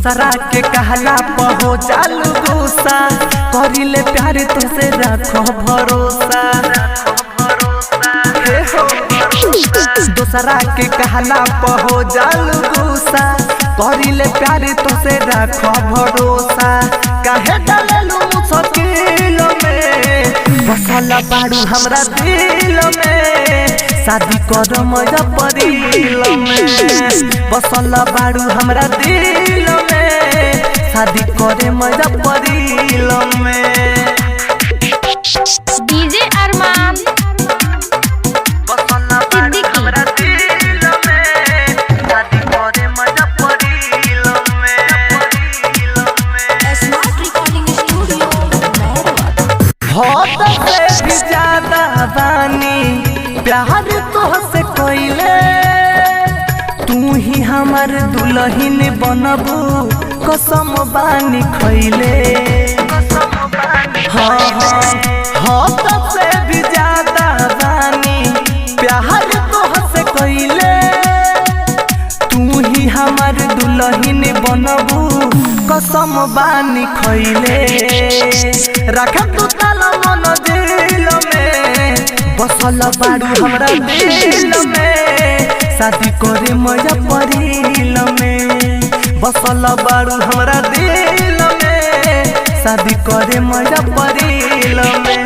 दोसरा के कहला पहो चालू गुस्सा करिले प्यार तुझसे रखो भरोसा दोसरा के कहला पहो चालू गुस्सा करिले प्यार तुझसे रखो भरोसा काहे डाललू मुश्किल में बसल बाड़ू हमरा दिल में शादी कर मजा परिल में बसल बाड़ू हमरा दिल में शादी करे मजा परिल में डीजे अरमान बसल बाड़ू हमरा दिल में शादी करे मजा परिल में स्मार्ट रिकॉर्डिंग स्टूडियो हद से भी ज्यादा बानी प्यार तोहसे कइले तू ही हमार दुल्हन बनबू कसम बानी खइले हाँ हद से भी ज्यादा बानी प्यार तोहसे कइले तू ही हमार दुल्हन बनबू कसम बानी खइले रख तू ताला मन दिल में बसल बाड़ू हमरा दिल में शादी करे मजा परिल में बसल बाड़ू हमरा दिल में शादी करे मजा परिल में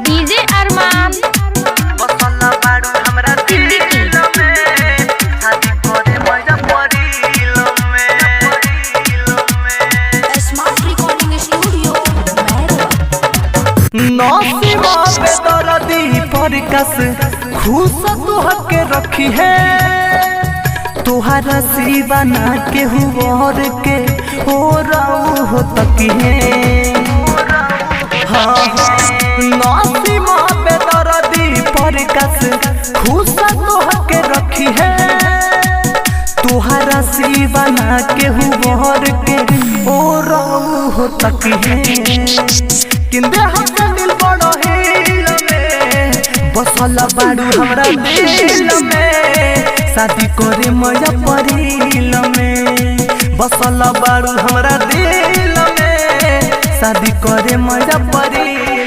डीजे अरमान बसल बाड़ू हमरा दिल में शादी करे मजा परिल में स्मार्ट रिकॉर्डिंग स्टूडियो नौसिमा पे दर्दी परकस खुश तुहके रखी है तुहरा सिवा ना के हुआ के हो राऊ हो तकी है नौसिमा पे दर्दी परकस खुश तुहके रखी है तुहरा सिवा ना के हुआ के हो राऊ हो तकी है किंदे हमके दिल बड़ो हिल में बसल बाड़ू हमरा दिल में शादी करे मजा परिल में बसल बाड़ू हमरा दिल में शादी करे मजा परिल